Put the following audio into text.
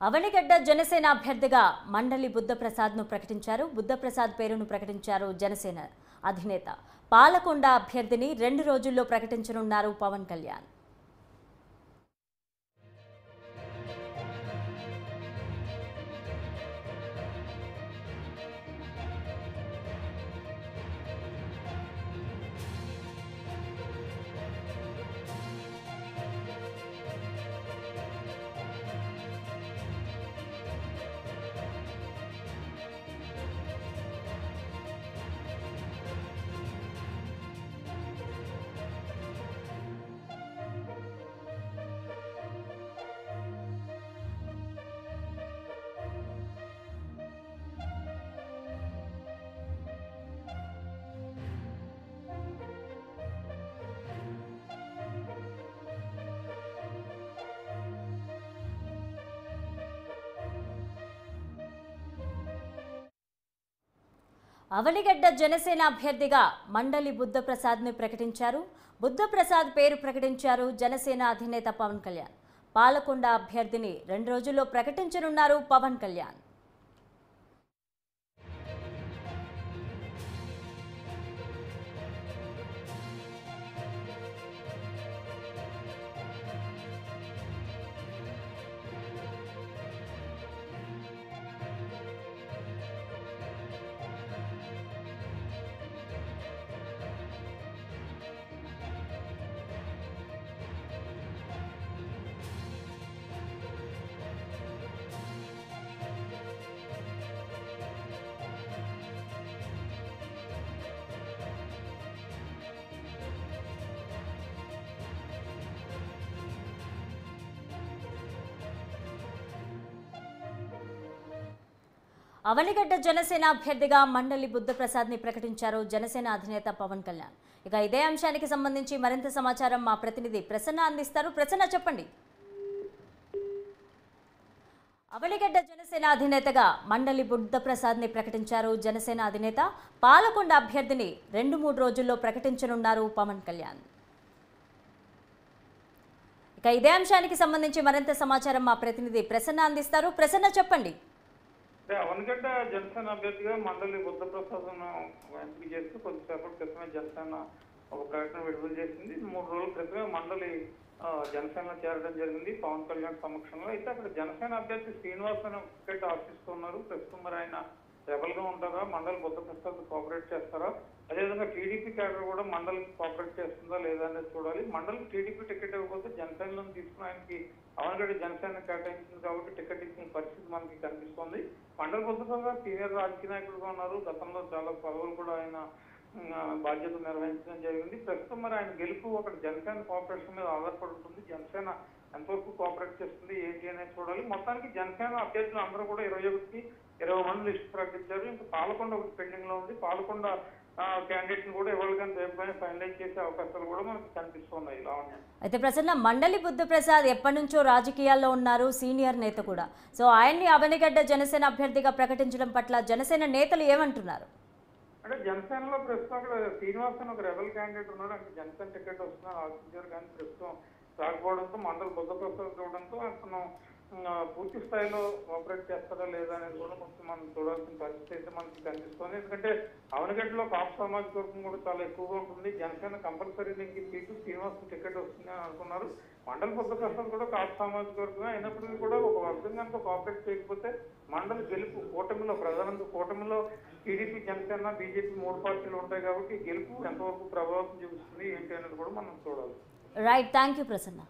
అవనిగడ్డ జనసేన అభ్యర్థిగా మండలి బుద్ధప్రసాద్ను ప్రకటించారు. బుద్ధప్రసాద్ పేరును ప్రకటించారు జనసేన అధినేత. పాలకొండ అభ్యర్థిని 2 రోజుల్లో ప్రకటించనున్నారు పవన్ కళ్యాణ్. అవనిగడ్డ జనసేన అభ్యర్థిగా మండలి బుద్ధప్రసాద్ను ప్రకటించారు. బుద్ధప్రసాద్ పేరు ప్రకటించారు జనసేన అధినేత పవన్ కళ్యాణ్. పాలకొండ అభ్యర్థిని 2 రోజుల్లో ప్రకటించనున్నారు పవన్ కళ్యాణ్. అవనిగడ్డ జనసేన అభ్యర్థిగా మండలి బుద్ధప్రసాద్ని ప్రకటించారు జనసేన అధినేత పవన్ కళ్యాణ్. ఇక ఇదే అంశానికి సంబంధించి మరింత సమాచారం మా ప్రతినిధి ప్రసన్న అందిస్తారు. ప్రసన్న, చెప్పండి. అవనిగడ్డ జనసేన అధినేతగా మండలి బుద్ధప్రసాద్ని ప్రకటించారు జనసేన అధినేత. పాలకొండ అభ్యర్థిని 2-3 రోజుల్లో ప్రకటించనున్నారు పవన్ కళ్యాణ్. ఇక ఇదే అంశానికి సంబంధించి మరింత సమాచారం మా ప్రతినిధి ప్రసన్న అందిస్తారు. ప్రసన్న, చెప్పండి. అవనిగడ్డ జనసేన అభ్యర్థిగా మండలి బుద్ధప్రసాద్ను ఎంపిక చేస్తూ కొద్దిసేపటి క్రితమే జనసేన ఒక ప్రకటన విడుదల చేసింది. 3 రోజుల క్రితమే మండలి జనసేనలో చేరడం జరిగింది పవన్ కళ్యాణ్ సమక్షంలో. అయితే అక్కడ జనసేన అభ్యర్థి శ్రీనివాస్ అనే టికెట్ ఆశిస్తున్నారు. ప్రస్తుతం మరి ఆయన రెబల్ గా ఉంటారా, మండలి బుద్ధప్రసాద్ కోఆపరేట్ చేస్తారా, అదేవిధంగా టీడీపీ క్యాడర్ కూడా మండలికి కోఆపరేట్ చేస్తుందా లేదా అనేది చూడాలి. మండలికి టీడీపీ టికెట్ ఇవ్వకపోతే జనసేనలో తీసుకుని ఆయనకి అవనిగడ్డ జనసేన కేటాయించింది కాబట్టి టికెట్ ఇచ్చిన పరిస్థితి మనకి కనిపిస్తోంది. మండలి బుద్ధప్రసాద్ సీనియర్ రాజకీయ నాయకులుగా ఉన్నారు. గతంలో చాలా పదవులు కూడా ఆయన బాధ్యత నిర్వహించడం జరిగింది. ప్రస్తుతం మరి ఆయన గెలుపు అక్కడ జనసేన కోఆపరేషన్ మీద ఆధారపడి ఉంటుంది. జనసేన ఎంతవరకు కోఆపరేట్ చేస్తుంది ఏంటి అనేది చూడాలి. మొత్తానికి జనసేన అభ్యర్థులు అందరూ కూడా 21కి 20 మంది లిస్ట్ ప్రకటించారు. ఇంకా పాలకొండ ఒకటి పెండింగ్ లో ఉంది. పాలకొండ క్యాండిడేట్ ని కూడా ఎవరికైనా రేపు ఫైనలైజ్ చేసే అవకాశాలు కూడా మనకు కనిపిస్తున్నాయి. లావణ్య, అయితే ప్రసన్న, మండలి బుద్ధప్రసాద్ ఎప్పటి నుంచో రాజకీయాల్లో ఉన్నారు, సీనియర్ నేత కూడా. సో ఆయన్ని అవనిగడ్డ జనసేన అభ్యర్థిగా ప్రకటించడం పట్ల జనసేన నేతలు ఏమంటున్నారు? అంటే జనసేనలో ప్రస్తుతం అక్కడ శ్రీనివాస్ అని ఒక రెబల్ క్యాండిడేట్ ఉన్నాడు. అంటే జనసేన టికెట్ వస్తున్నారు ఆశించారు, కానీ ప్రస్తుతం రాకపోవడంతో మండలి బుద్ధప్రసాద్ చూడడంతో అతను పూర్తి స్థాయిలో ఆపరేట్ చేస్తారా లేదా అనేది కూడా కొంచెం మనం చూడాల్సిన పరిస్థితి అయితే మనకి కనిపిస్తుంది. ఎందుకంటే అవనిగడ్డలో కాపు సామాజిక వర్గం కూడా చాలా ఎక్కువగా ఉంటుంది. జనసేన కంపల్సరీ దీనికి సీటు శ్రీనివాస్ టికెట్ వస్తుంది అని అనుకున్నారు. మండలి బుద్ధప్రసాద్ కూడా కాపు సామాజిక వర్గం అయినప్పటికీ కూడా ఒక వర్గంగా కోఆపరేట్ చేయకపోతే మండలి గెలుపు కూటమిలో ప్రధానంగా కూటమిలో టీడీపీ, జనసేన, బీజేపీ 3 పార్టీలు ఉంటాయి కాబట్టి గెలుపు ఎంతవరకు ప్రభావితం చూపిస్తుంది ఏంటి అనేది కూడా మనం చూడాలి. Right, thank you Prasanna.